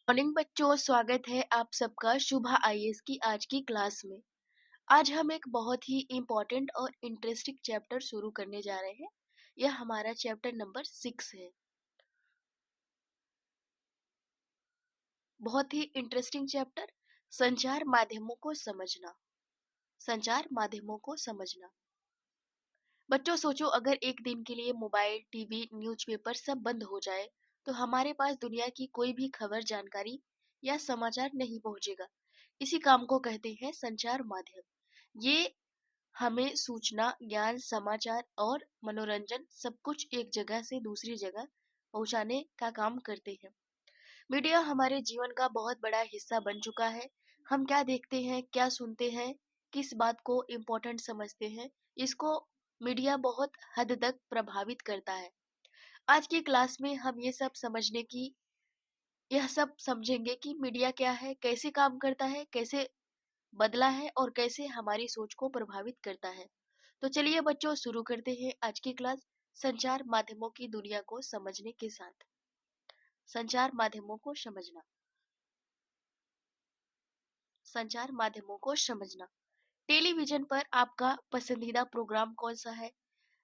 Morning बच्चों, स्वागत है आप सबका शुभा आईएएस की आज की क्लास में। आज हम एक बहुत ही इम्पोर्टेंट और इंटरेस्टिंग चैप्टर शुरू करने जा रहे हैं। यह हमारा चैप्टर नंबर 6 है। बहुत ही इंटरेस्टिंग चैप्टर, संचार माध्यमों को समझना। संचार माध्यमों को समझना। बच्चों सोचो, अगर एक दिन के लिए मोबाइल, टीवी, न्यूज़पेपर सब बंद हो जाए, तो हमारे पास दुनिया की कोई भी खबर, जानकारी या समाचार नहीं पहुंचेगा। इसी काम को कहते हैं संचार माध्यम। ये हमें सूचना, ज्ञान, समाचार और मनोरंजन सब कुछ एक जगह से दूसरी जगह पहुंचाने का काम करते हैं। मीडिया हमारे जीवन का बहुत बड़ा हिस्सा बन चुका है। हम क्या देखते हैं, क्या सुनते हैं, किस बात को इम्पोर्टेंट समझते हैं, इसको मीडिया बहुत हद तक प्रभावित करता है। आज की क्लास में हम यह सब समझेंगे कि मीडिया क्या है, कैसे काम करता है, कैसे बदला है और कैसे हमारी सोच को प्रभावित करता है। तो चलिए बच्चों, शुरू करते हैं आज की क्लास संचार माध्यमों की दुनिया को समझने के साथ। संचार माध्यमों को समझना। संचार माध्यमों को समझना। टेलीविजन पर आपका पसंदीदा प्रोग्राम कौन सा है?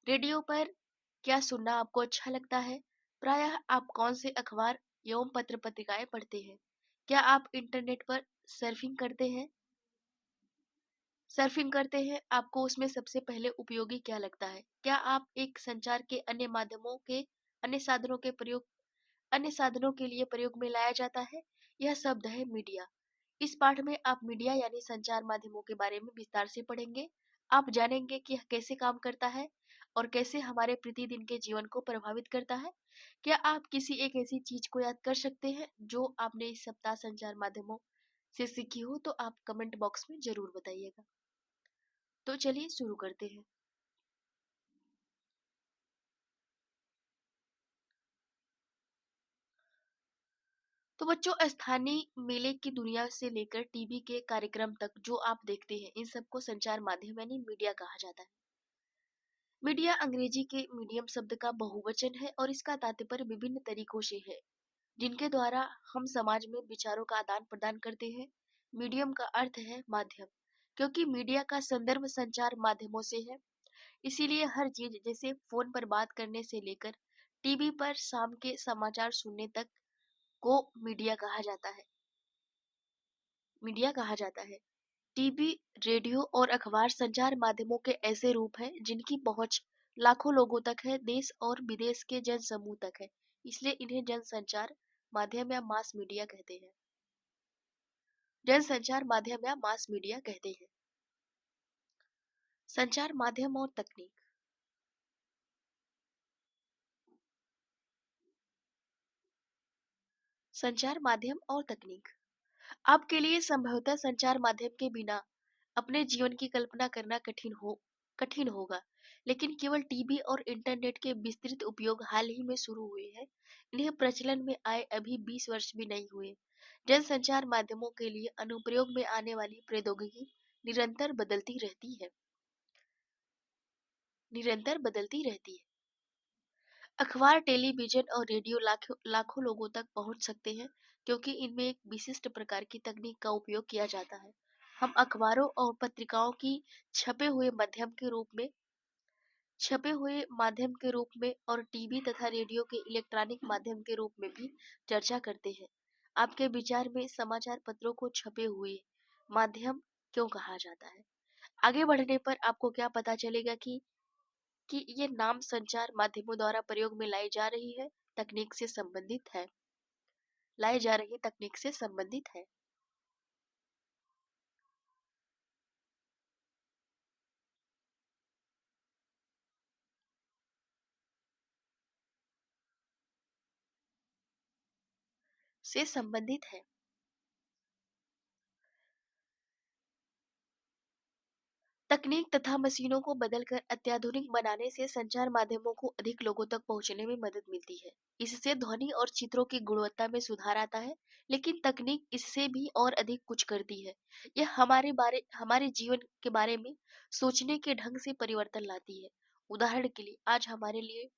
रेडियो पर क्या सुनना आपको अच्छा लगता है? प्रायः आप कौन से अखबार एवं पत्र पत्रिकाएं पढ़ते हैं? क्या आप इंटरनेट पर सर्फिंग करते हैं? सर्फिंग करते हैं, आपको उसमें सबसे पहले उपयोगी क्या लगता है? क्या आप एक संचार के अन्य साधनों के प्रयोग अन्य साधनों के लिए प्रयोग में लाया जाता है? यह शब्द है मीडिया। इस पाठ में आप मीडिया यानी संचार माध्यमों के बारे में विस्तार से पढ़ेंगे। आप जानेंगे कि यह कैसे काम करता है और कैसे हमारे प्रतिदिन के जीवन को प्रभावित करता है। क्या आप किसी एक ऐसी चीज को याद कर सकते हैं जो आपने इस सप्ताह संचार माध्यमों से सीखी हो? तो आप कमेंट बॉक्स में जरूर बताइएगा। तो चलिए शुरू करते हैं। तो बच्चों, स्थानीय मेले की दुनिया से लेकर टीवी के कार्यक्रम तक जो आप देखते हैं, इन सबको संचार माध्यम यानी मीडिया कहा जाता है। मीडिया अंग्रेजी के मीडियम शब्द का बहुवचन है और इसका तात्पर्य विभिन्न तरीकों से है जिनके द्वारा हम समाज में विचारों का आदान प्रदान करते हैं। मीडियम का अर्थ है माध्यम, क्योंकि मीडिया का संदर्भ संचार माध्यमों से है। इसीलिए हर चीज, जैसे फोन पर बात करने से लेकर टीवी पर शाम के समाचार सुनने तक, को मीडिया कहा जाता है। टीवी, रेडियो और अखबार संचार माध्यमों के ऐसे रूप हैं जिनकी पहुंच लाखों लोगों तक है, देश और विदेश के जनसमूह तक है। इसलिए इन्हें जनसंचार माध्यम या मास मीडिया कहते हैं। जनसंचार माध्यम या मास मीडिया कहते हैं। संचार माध्यम और तकनीक। संचार माध्यम और तकनीक। आपके लिए संभवतः संचार माध्यम के बिना अपने जीवन की कल्पना करना कठिन होगा, लेकिन केवल टीवी और इंटरनेट के विस्तृत उपयोग हाल ही में शुरू हुए हैं। इन्हें प्रचलन में आए अभी 20 वर्ष भी नहीं हुए। जनसंचार माध्यमों के लिए अनुप्रयोग में आने वाली प्रौद्योगिकी निरंतर बदलती रहती है। अखबार, टेलीविजन और रेडियो लाखों लाखों लोगों तक पहुंच सकते हैं, क्योंकि इनमें एक विशिष्ट प्रकार की तकनीक का उपयोग किया जाता है। हम अखबारों और पत्रिकाओं की छपे हुए माध्यम के रूप में और टीवी तथा रेडियो के इलेक्ट्रॉनिक माध्यम के रूप में भी चर्चा करते हैं। आपके विचार में समाचार पत्रों को छपे हुए माध्यम क्यों कहा जाता है? आगे बढ़ने पर आपको क्या पता चलेगा कि ये नाम संचार माध्यमों द्वारा प्रयोग में लाई जा रही तकनीक से संबंधित है। से संबंधित है। तकनीक तथा मशीनों को बदलकर अत्याधुनिक बनाने से संचार माध्यमों को अधिक लोगों तक पहुंचने में मदद मिलती है। इससे ध्वनि और चित्रों की गुणवत्ता में सुधार आता है, लेकिन तकनीक इससे भी और अधिक कुछ करती है। यह हमारे जीवन के बारे में सोचने के ढंग से परिवर्तन लाती है। उदाहरण के लिए, आज हमारे लिए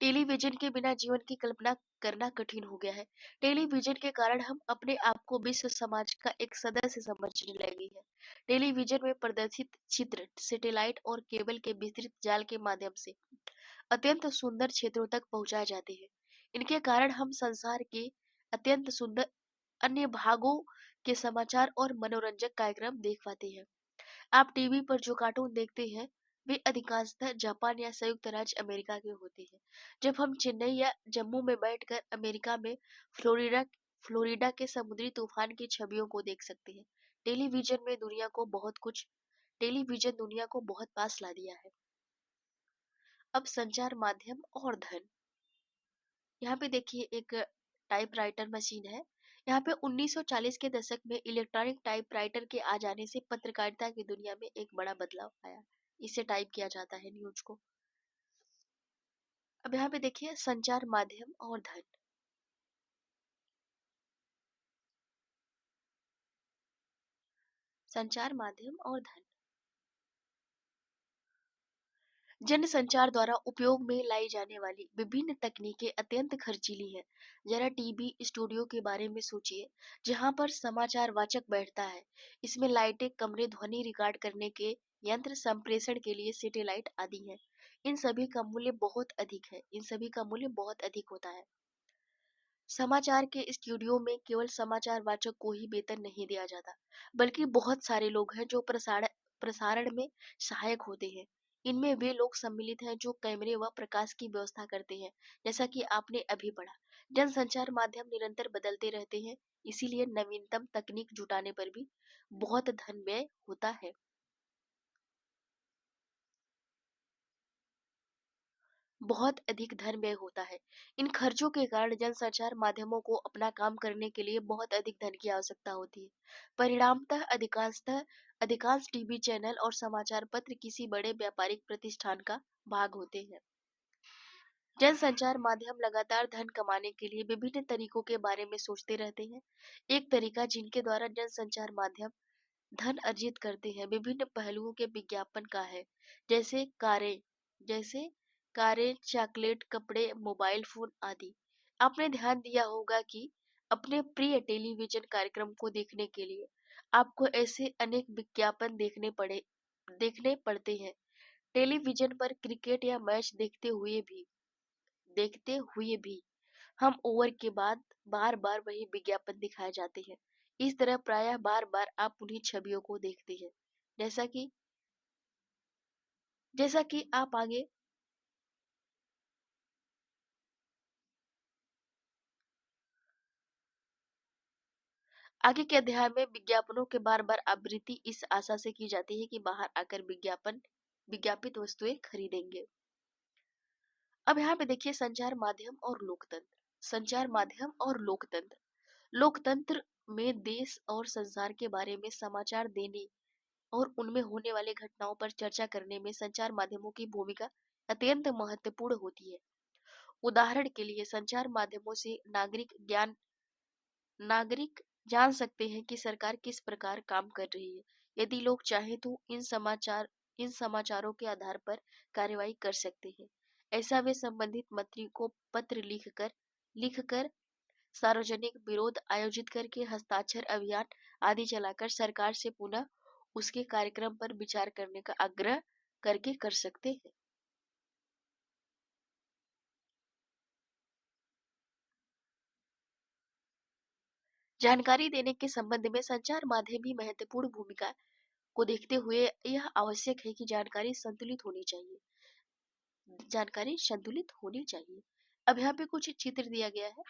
टेलीविजन के बिना जीवन की कल्पना करना कठिन हो गया है। टेलीविजन के कारण हम अपने आप को विश्व समाज का एक सदस्य समझने लगे हैं। टेलीविजन में प्रदर्शित चित्र सैटेलाइट और केबल के विस्तृत जाल के माध्यम से अत्यंत सुंदर क्षेत्रों तक पहुंचाए जाते हैं। इनके कारण हम संसार के अत्यंत सुंदर अन्य भागों के समाचार और मनोरंजक कार्यक्रम देख पाते हैं। आप टीवी पर जो कार्टून देखते हैं, वे अधिकांशतः जापान या संयुक्त राज्य अमेरिका के होते हैं। जब हम चेन्नई या जम्मू में बैठकर अमेरिका में फ्लोरिडा फ्लोरिडा के समुद्री तूफान की छवियों को देख सकते हैं। टेलीविजन में दुनिया को बहुत कुछ टेलीविजन दुनिया को बहुत पास ला दिया है। अब संचार माध्यम और धन। यहाँ पे देखिए एक टाइपराइटर मशीन है। यहाँ पे 1940 के दशक में इलेक्ट्रॉनिक टाइपराइटर के आ जाने से पत्रकारिता की दुनिया में एक बड़ा बदलाव आया। इससे टाइप किया जाता है न्यूज को। अब यहाँ पे देखिए संचार माध्यम और धन। संचार माध्यम और धन। जनसंचार द्वारा उपयोग में लाई जाने वाली विभिन्न तकनीकें अत्यंत खर्चीली हैं। जरा टीवी स्टूडियो के बारे में सोचिए, जहां पर समाचार वाचक बैठता है। इसमें लाइटें, कमरे, ध्वनि रिकॉर्ड करने के यंत्र, संप्रेषण के लिए सैटेलाइट आदि हैं। इन सभी का मूल्य बहुत अधिक है। इन सभी का मूल्य बहुत अधिक होता है। समाचार के स्टूडियो में केवल समाचार वाचक को ही वेतन नहीं दिया जाता, बल्कि बहुत सारे लोग हैं जो प्रसारण प्रसारण में सहायक होते हैं। इनमें वे लोग सम्मिलित हैं जो कैमरे व प्रकाश की व्यवस्था करते हैं। जैसा कि आपने अभी पढ़ा, जनसंचार माध्यम निरंतर बदलते रहते हैं, इसीलिए नवीनतम तकनीक जुटाने पर भी बहुत धन व्यय होता है। बहुत अधिक धन व्यय होता है। इन खर्चों के कारण जनसंचार माध्यमों को अपना काम करने के लिए बहुत अधिक धन की आवश्यकता होती है। परिणामतः अधिकांश टीवी चैनल और समाचार पत्र किसी बड़े व्यापारिक प्रतिष्ठान का भाग होते हैं। जनसंचार माध्यम लगातार धन कमाने के लिए विभिन्न तरीकों के बारे में सोचते रहते हैं। एक तरीका जिनके द्वारा जनसंचार माध्यम धन अर्जित करते हैं विभिन्न पहलुओं के विज्ञापन का है। जैसे कारें जैसे कारें, चॉकलेट, कपड़े, मोबाइल फोन आदि। आपने ध्यान दिया होगा कि अपने प्रिय टेलीविजन कार्यक्रम को देखने के लिए आपको ऐसे अनेक विज्ञापन देखने पड़ते हैं। टेलीविजन पर क्रिकेट या मैच देखते हुए भी हम ओवर के बाद बार बार वही विज्ञापन दिखाए जाते हैं। इस तरह प्रायः बार बार आप उन्हीं छवियों को देखते हैं। जैसा कि जैसा कि आप आगे के अध्याय में विज्ञापनों के बार बार आवृत्ति इस आशा से की जाती है कि बाहर आकर विज्ञापित वस्तुएं खरीदेंगे। अब यहाँ पे देखिए संचार माध्यम और लोकतंत्र। संचार माध्यम और लोकतंत्र। लोकतंत्र में देश और संसार के बारे में समाचार देने और उनमें होने वाली घटनाओं पर चर्चा करने में संचार माध्यमों की भूमिका अत्यंत महत्वपूर्ण होती है। उदाहरण के लिए संचार माध्यमों से नागरिक जान सकते हैं कि सरकार किस प्रकार काम कर रही है। यदि लोग चाहें तो इन समाचारों के आधार पर कार्रवाई कर सकते हैं। ऐसा वे संबंधित मंत्री को पत्र लिखकर सार्वजनिक विरोध आयोजित करके हस्ताक्षर अभियान आदि चलाकर सरकार से पुनः उसके कार्यक्रम पर विचार करने का आग्रह करके कर सकते हैं। जानकारी देने के संबंध में संचार माध्यम भी महत्वपूर्ण भूमिका को देखते हुए यह आवश्यक है कि जानकारी संतुलित होनी चाहिए। अब यहाँ पे कुछ चित्र दिया गया है।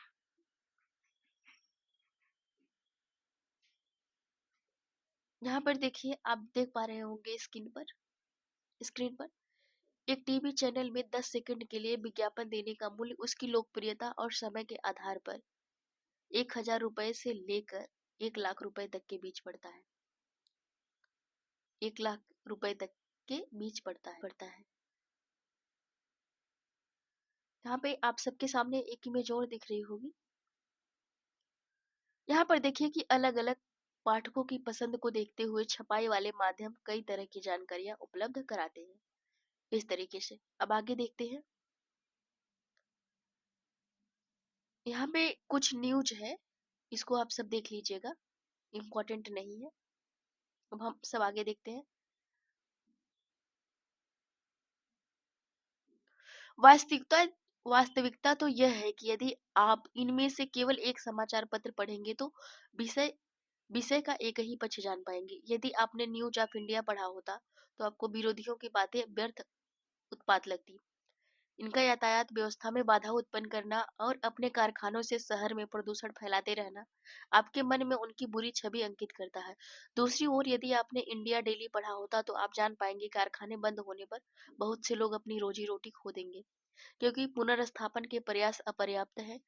यहाँ पर देखिए, आप देख पा रहे होंगे स्क्रीन पर एक टीवी चैनल में 10 सेकंड के लिए विज्ञापन देने का मूल्य उसकी लोकप्रियता और समय के आधार पर 1,000 रुपए से लेकर 1 लाख रुपए तक के बीच पड़ता है। 1 लाख रुपए तक के बीच पड़ता है। यहाँ पे आप सबके सामने एक इमेज और दिख रही होगी। यहाँ पर देखिए कि अलग अलग पाठकों की पसंद को देखते हुए छपाई वाले माध्यम कई तरह की जानकारियां उपलब्ध कराते हैं। इस तरीके से अब आगे देखते हैं। यहाँ पे कुछ न्यूज़ है, इसको आप सब देख लीजिएगा, इम्पोर्टेंट नहीं है। अब हम सब आगे देखते हैं। वास्तविकता वास्तविकता तो यह है कि यदि आप इनमें से केवल एक समाचार पत्र पढ़ेंगे तो विषय विषय का एक ही पक्ष जान पाएंगे। यदि आपने न्यूज ऑफ इंडिया पढ़ा होता तो आपको विरोधियों की बातें व्यर्थ उत्पात लगती। इनका यातायात व्यवस्था में बाधा उत्पन्न करना और अपने कारखानों से शहर में प्रदूषण फैलाते रहना आपके मन में उनकी बुरी छवि अंकित करता है। दूसरी ओर यदि आपने इंडिया डेली पढ़ा होता तो आप जान पाएंगे कारखाने बंद होने पर बहुत से लोग अपनी रोजी रोटी खो देंगे, क्योंकि पुनर्स्थापन के प्रयास अपर्याप्त हैं।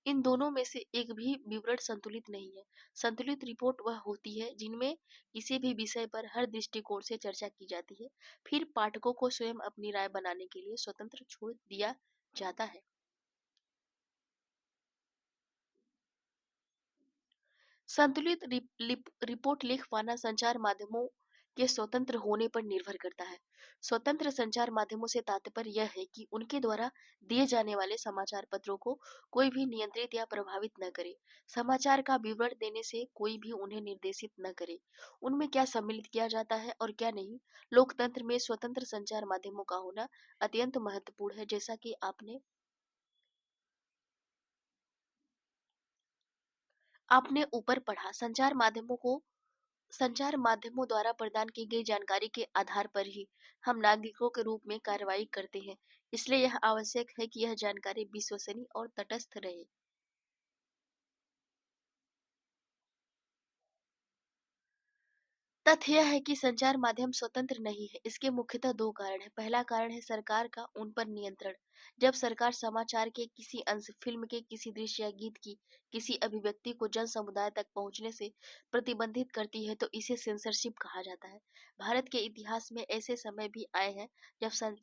इन दोनों में से एक भी विवरण संतुलित नहीं है। संतुलित रिपोर्ट वह होती है जिनमें किसी भी विषय पर हर दृष्टिकोण से चर्चा की जाती है, फिर पाठकों को स्वयं अपनी राय बनाने के लिए स्वतंत्र छोड़ दिया जाता है। संतुलित रिपोर्ट लिख पाना संचार माध्यमों के स्वतंत्र होने पर निर्भर करता है। स्वतंत्र संचार माध्यमों से तात्पर्य यह है कि उनके द्वारा दिए जाने वाले समाचार पत्रों को कोई भी नियंत्रित या प्रभावित न करे। समाचार का विवरण देने से कोई भी उन्हें निर्देशित न करे। उनमें क्या सम्मिलित किया जाता है और क्या नहीं। लोकतंत्र में स्वतंत्र संचार माध्यमों का होना अत्यंत महत्वपूर्ण है। जैसा कि आपने ऊपर पढ़ा, संचार माध्यमों द्वारा प्रदान की गई जानकारी के आधार पर ही हम नागरिकों के रूप में कार्रवाई करते हैं। इसलिए यह आवश्यक है कि यह जानकारी विश्वसनीय और तटस्थ रहे। तथ्य यह है कि संचार माध्यम स्वतंत्र नहीं है। इसके मुख्यतः दो कारण हैं। पहला कारण है सरकार का उन पर नियंत्रण। जब सरकार समाचार के किसी अंश, फिल्म के किसी दृश्य या गीत की किसी अभिव्यक्ति को जन समुदाय तक पहुंचने से प्रतिबंधित करती है तो इसे सेंसरशिप कहा जाता है। भारत के इतिहास में ऐसे समय भी आए हैं जब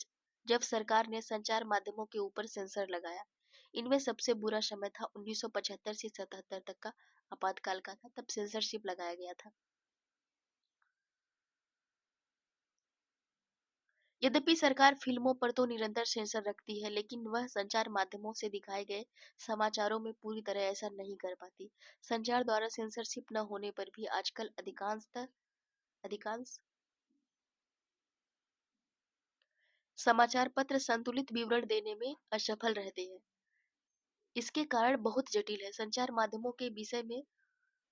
जब सरकार ने संचार माध्यमों के ऊपर सेंसर लगाया। इनमें सबसे बुरा समय था 1975 से 77 तक का आपातकाल का था, तब सेंसरशिप लगाया गया था। यद्यपि सरकार फिल्मों पर तो निरंतर सेंसर रखती है, लेकिन वह संचार माध्यमों से दिखाए गए समाचारों में पूरी तरह ऐसा नहीं कर पाती। संचार द्वारा सेंसरशिप न होने पर भी आजकल अधिकांश समाचार पत्र संतुलित विवरण देने में असफल रहते हैं। इसके कारण बहुत जटिल है। संचार माध्यमों के विषय में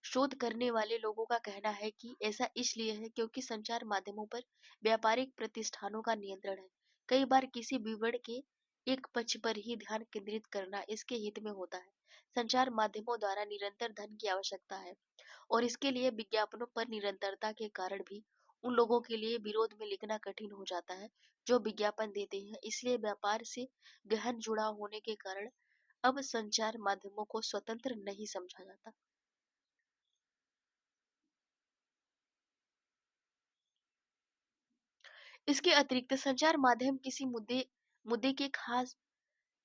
शोध करने वाले लोगों का कहना है कि ऐसा इसलिए है क्योंकि संचार माध्यमों पर व्यापारिक प्रतिष्ठानों का नियंत्रण है। कई बार किसी विवरण के एक पक्ष पर ही ध्यान केंद्रित करना इसके हित में होता है। संचार माध्यमों द्वारा निरंतर धन की आवश्यकता है और इसके लिए विज्ञापनों पर निरंतरता के कारण भी उन लोगों के लिए विरोध में लिखना कठिन हो जाता है जो विज्ञापन देते हैं। इसलिए व्यापार से गहन जुड़ाव होने के कारण अब संचार माध्यमों को स्वतंत्र नहीं समझा जाता। इसके अतिरिक्त संचार माध्यम किसी मुद्दे मुद्दे के खास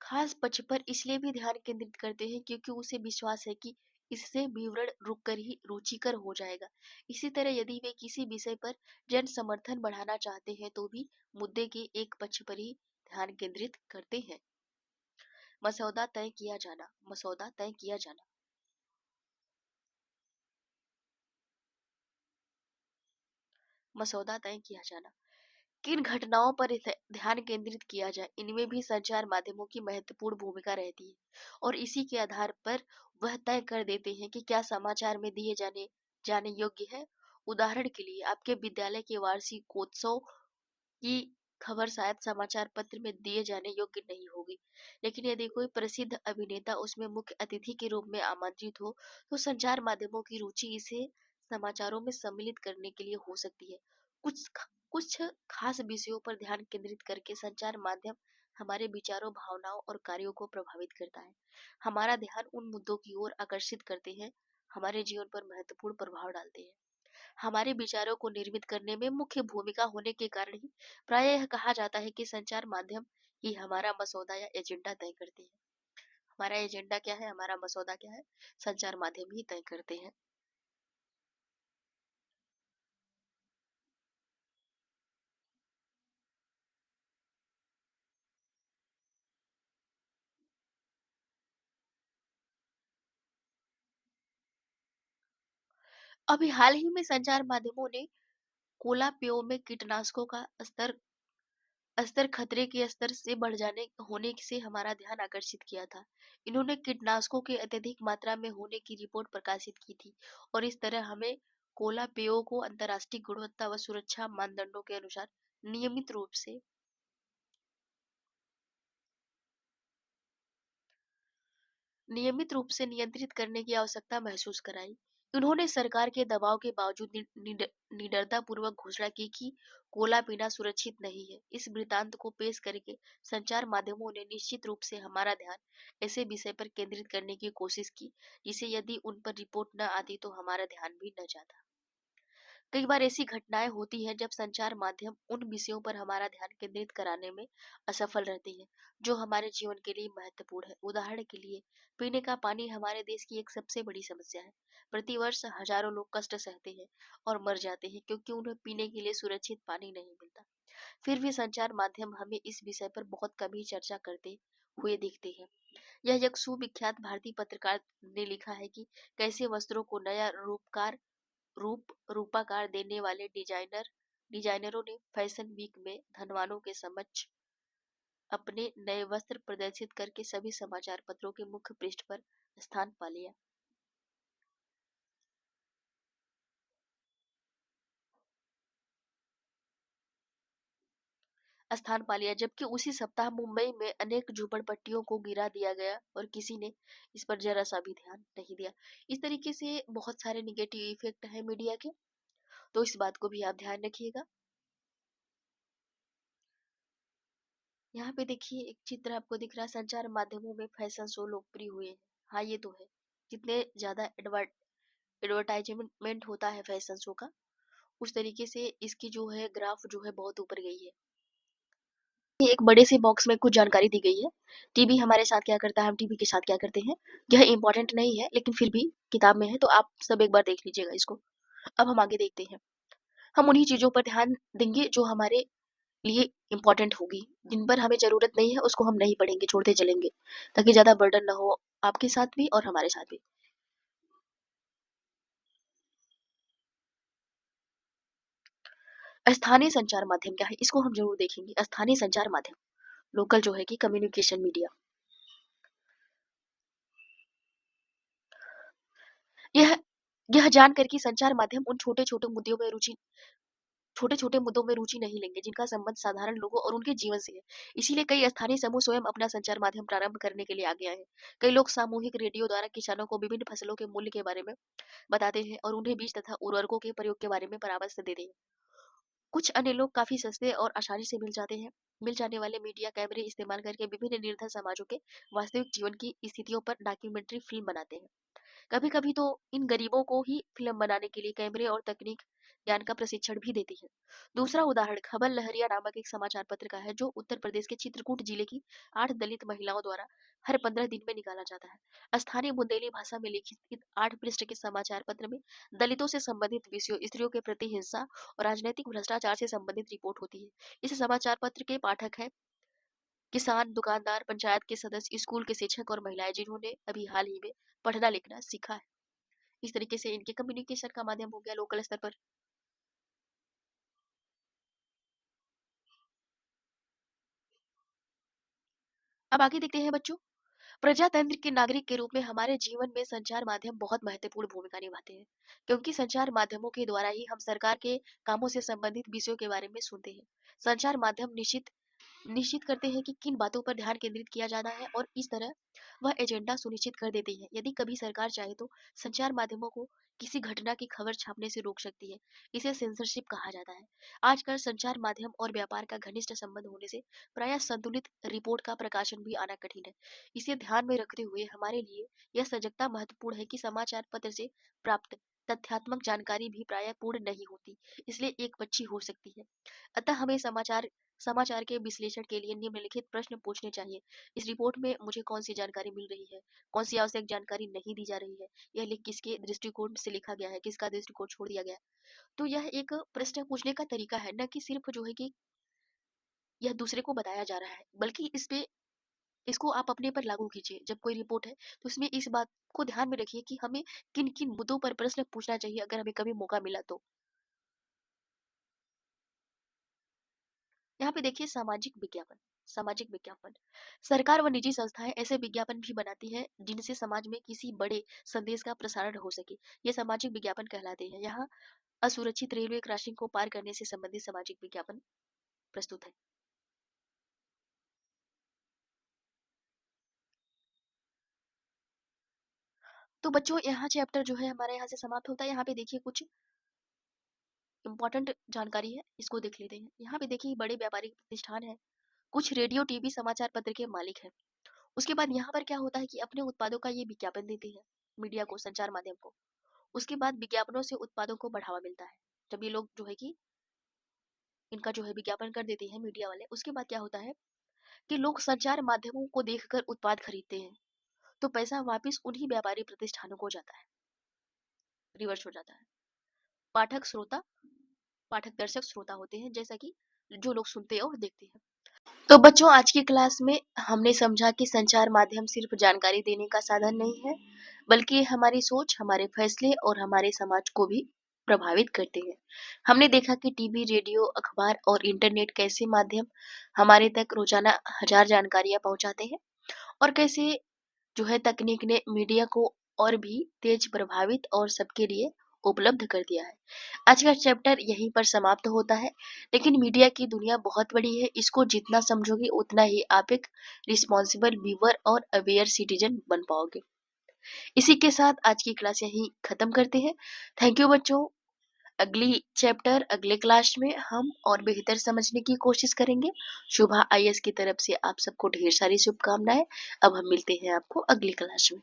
खास पक्ष पर इसलिए भी ध्यान केंद्रित करते हैं क्योंकि उसे विश्वास है कि इससे विवरण रुककर ही रुचिकर हो जाएगा। इसी तरह यदि वे किसी विषय पर जन समर्थन बढ़ाना चाहते हैं तो भी मुद्दे के एक पक्ष पर ही ध्यान केंद्रित करते हैं। मसौदा तय किया जाना। मसौदा तय किया जाना किन घटनाओं पर ध्यान केंद्रित किया जाए, इनमें भी संचार माध्यमों की महत्वपूर्ण भूमिका रहती है और इसी के आधार पर वह तय कर देते हैं कि क्या समाचार में दिए जाने जाने योग्य है। उदाहरण के लिए आपके विद्यालय के वार्षिकोत्सव की खबर शायद समाचार पत्र में दिए जाने योग्य नहीं होगी, लेकिन यदि कोई प्रसिद्ध अभिनेता उसमें मुख्य अतिथि के रूप में आमंत्रित हो तो संचार माध्यमों की रुचि इसे समाचारों में सम्मिलित करने के लिए हो सकती है। कुछ खास विषयों पर ध्यान केंद्रित करके संचार माध्यम हमारे विचारों, भावनाओं और कार्यों को प्रभावित करता है। हमारा ध्यान उन मुद्दों की ओर आकर्षित करते हैं, हमारे जीवन पर महत्वपूर्ण प्रभाव डालते हैं। हमारे विचारों को निर्मित करने में मुख्य भूमिका होने के कारण ही प्रायः यह कहा जाता है कि संचार माध्यम ही हमारा मसौदा या एजेंडा तय करते हैं। हमारा एजेंडा क्या है, हमारा मसौदा क्या है, संचार माध्यम ही तय करते हैं। अभी हाल ही में संचार माध्यमों ने कोला पेयों में कीटनाशकों का स्तर स्तर खतरे के स्तर से बढ़ जाने होने से हमारा ध्यान आकर्षित किया था। इन्होंने कीटनाशकों के अत्यधिक मात्रा में होने की रिपोर्ट प्रकाशित की थी और इस तरह हमें कोला पेयों को अंतर्राष्ट्रीय गुणवत्ता व सुरक्षा मानदंडों के अनुसार नियमित रूप से नियमित रूप से नियंत्रित करने की आवश्यकता महसूस कराई। उन्होंने सरकार के दबाव के बावजूद निडरतापूर्वक घोषणा की कि कोला पीना सुरक्षित नहीं है। इस वृत्तांत को पेश करके संचार माध्यमों ने निश्चित रूप से हमारा ध्यान ऐसे विषय पर केंद्रित करने की कोशिश की, जिसे यदि उन पर रिपोर्ट न आती तो हमारा ध्यान भी न जाता। कई बार ऐसी घटनाएं होती हैं जब संचार माध्यम उन विषयों पर हमारा ध्यान केंद्रित कराने में असफल रहती हैं जो हमारे जीवन के लिए महत्वपूर्ण है। उदाहरण के लिए, पीने का पानी हमारे देश की एक सबसे बड़ी समस्या है। प्रतिवर्ष हजारों लोग कष्ट सहते हैं और मर जाते हैं क्योंकि उन्हें पीने के लिए सुरक्षित पानी नहीं मिलता। फिर भी संचार माध्यम हमें इस विषय पर बहुत कम ही चर्चा करते हुए दिखते हैं। यह एक सुविख्यात भारतीय पत्रकार ने लिखा है कि कैसे वस्त्रों को नया रूपाकार देने वाले डिजाइनरों ने फैशन वीक में धनवानों के समक्ष अपने नए वस्त्र प्रदर्शित करके सभी समाचार पत्रों के मुख्य पृष्ठ पर स्थान पा लिया। जबकि उसी सप्ताह मुंबई में अनेक झूंपड़पट्टियों को गिरा दिया गया और किसी ने इस पर जरा सा भी ध्यान नहीं दिया। इस तरीके से बहुत सारे निगेटिव इफेक्ट है मीडिया के, तो इस बात को भी आप ध्यान रखिएगा। यहाँ पे देखिए एक चित्र आपको दिख रहा है, संचार माध्यमों में फैशन शो लोकप्रिय हुए हैं। हाँ, ये तो है। जितने ज्यादा एडवर्टाइजमेंट होता है फैशन शो का, उस तरीके से इसकी जो है ग्राफ जो है बहुत ऊपर गई है। ये एक बड़े से बॉक्स में कुछ जानकारी दी गई है। टीवी हमारे साथ क्या करता है, हम टीवी के साथ क्या करते हैं। यह इम्पोर्टेंट नहीं है, लेकिन फिर भी किताब में है तो आप सब एक बार देख लीजिएगा इसको। अब हम आगे देखते हैं। हम उन्हीं चीजों पर ध्यान देंगे जो हमारे लिए इम्पोर्टेंट होगी। जिन पर हमें ज़रूरत नहीं है उसको हम नहीं पढ़ेंगे, छोड़ते चलेंगे, ताकि ज़्यादा बर्डन ना हो आपके साथ भी और हमारे साथ भी। स्थानीय संचार माध्यम क्या है? इसको हम ज़रूर देखेंगे। स्थानीय संचार माध्यम, लोकल जो है कि कम्युनिकेशन मीडिया। यह यह जानकर कि संचार माध्यम उन छोटे-छोटे मुद्दों में रुचि नहीं लेंगे जिनका संबंध साधारण लोगों और उनके जीवन से है। इसीलिए कई स्थानीय समूह स्वयं अपना संचार माध्यम प्रारंभ करने के लिए आगे आए हैं। कई लोग सामूहिक रेडियो द्वारा किसानों को विभिन्न फसलों के मूल्य के बारे में बताते हैं और उन्हें बीज तथा उर्वरकों के प्रयोग के बारे में परामर्श देते हैं। कुछ अन्य लोग काफी सस्ते और आसानी से मिल जाने वाले मीडिया कैमरे इस्तेमाल करके विभिन्न निर्धन समाजों के वास्तविक जीवन की स्थितियों पर डॉक्यूमेंट्री फिल्म बनाते हैं। कभी कभी तो इन गरीबों को ही फिल्म बनाने के लिए कैमरे और तकनीक ज्ञान का प्रशिक्षण भी देती है। दूसरा उदाहरण खबर लहरिया नामक एक समाचार पत्र का है जो उत्तर प्रदेश के चित्रकूट जिले की 8 दलित महिलाओं द्वारा हर 15 दिन में निकाला जाता है। स्थानीय बुंदेली भाषा में लिखित 8 पृष्ठ के समाचार पत्र में दलितों से संबंधित विषयों, स्त्रियों के प्रति हिंसा और राजनीतिक भ्रष्टाचार से संबंधित रिपोर्ट होती है। इस समाचार पत्र के पाठक हैं किसान, दुकानदार, पंचायत के सदस्य, स्कूल के शिक्षक और महिलाएं जिन्होंने अभी हाल ही में पढ़ना लिखना सीखा है। इस तरीके से इनके कम्युनिकेशन का माध्यम हो गया लोकल स्तर पर। अब आगे देखते हैं बच्चों। प्रजातंत्र के नागरिक के रूप में हमारे जीवन में संचार माध्यम बहुत महत्वपूर्ण भूमिका निभाते हैं, क्योंकि संचार माध्यमों के द्वारा ही हम सरकार के कामों से संबंधित विषयों के बारे में सुनते हैं। संचार माध्यम निश्चित निश्चित करते हैं कि किन बातों पर ध्यान केंद्रित किया जाना है और इस तरह वह एजेंडा सुनिश्चित कर देती है। यदि कभी सरकार चाहे तो संचार माध्यमों को किसी घटना की खबर छापने से रोक सकती है। इसे सेंसरशिप कहा जाता है। आजकल संचार माध्यम और व्यापार का घनिष्ठ संबंध होने से प्रायः संतुलित रिपोर्ट का प्रकाशन भी आना कठिन है। इसे ध्यान में रखते हुए हमारे लिए यह सजगता महत्वपूर्ण है कि समाचार पत्र से प्राप्त तथ्यात्मक जानकारी भी प्रायः पूर्ण नहीं होती, इसलिए एक पक्षी हो सकती है। अतः हमें समाचार के विश्लेषण के लिए निम्नलिखित प्रश्न पूछने चाहिए। इस रिपोर्ट में मुझे कौन सी जानकारी मिल रही है, कौन सी आवश्यक जानकारी नहीं दी जा रही है, यह लेख किसके दृष्टिकोण से लिखा गया है, किसका दृष्टिकोण छोड़ दिया गया है। तो यह एक प्रश्न पूछने का तरीका है, न कि सिर्फ जो है कि यह दूसरे को बताया जा रहा है, बल्कि इस पे इसको आप अपने पर लागू कीजिए। जब कोई रिपोर्ट है, तो उसमें इस बात को ध्यान में रखिए कि हमें किन-किन मुद्दों पर प्रश्न पूछना चाहिए अगर हमें कभी मौका मिला तो। यहाँ पे देखिए सामाजिक विज्ञापन। सरकार व निजी संस्थाएँ ऐसे विज्ञापन भी बनाती हैं जिनसे समाज में किसी बड़े संदेश का प्रसारण हो सके। ये सामाजिक विज्ञापन कहलाते हैं। यहाँ असुरक्षित रेलवे क्रॉसिंग को पार करने से संबंधित सामाजिक विज्ञापन प्रस्तुत है। तो बच्चों यहाँ चैप्टर जो है हमारा यहाँ से समाप्त होता है। यहाँ पे देखिए कुछ इम्पोर्टेंट जानकारी है, इसको देख लेते हैं। यहाँ पे देखिए बड़े व्यापारिक प्रतिष्ठान हैं, कुछ रेडियो, टीवी, समाचार पत्र के मालिक हैं। उसके बाद यहाँ पर क्या होता है कि अपने उत्पादों का ये विज्ञापन देते हैं, मीडिया को, संचार माध्यम को। उसके बाद विज्ञापनों से उत्पादों को बढ़ावा मिलता है। जब ये लोग जो है कि इनका जो है विज्ञापन कर देते हैं मीडिया वाले, उसके बाद क्या होता है कि लोग संचार माध्यमों को देखकर उत्पाद खरीदते हैं। तो पैसा वापिस उन्हीं व्यापारी प्रतिष्ठानों को जाता है, रिवर्स हो जाता है। पाठक श्रोता पाठक दर्शक श्रोता होते हैं, जैसा कि जो लोग सुनते हैं और देखते हैं। तो बच्चों आज की क्लास में हमने समझा कि संचार माध्यम सिर्फ जानकारी देने का साधन नहीं है, बल्कि हमारी सोच, हमारे फैसले और हमारे समाज को भी प्रभावित करते हैं। हमने देखा कि टीवी, रेडियो, अखबार और इंटरनेट कैसे माध्यम हमारे तक रोजाना हजार जानकारियां पहुंचाते हैं, और कैसे जो है तकनीक ने मीडिया को और भी तेज, प्रभावित और सबके लिए उपलब्ध कर दिया है। आज का चैप्टर यहीं पर समाप्त होता है, लेकिन मीडिया की दुनिया बहुत बड़ी है। इसको जितना समझोगे उतना ही आप एक रिस्पॉन्सिबल व्यूअर और अवेयर सिटीजन बन पाओगे। इसी के साथ आज की क्लास यहीं खत्म करते हैं। थैंक यू बच्चों। अगली चैप्टर अगले क्लास में हम और बेहतर समझने की कोशिश करेंगे। शुभा आईएएस की तरफ से आप सबको ढेर सारी शुभकामनाएं। अब हम मिलते हैं आपको अगली क्लास में।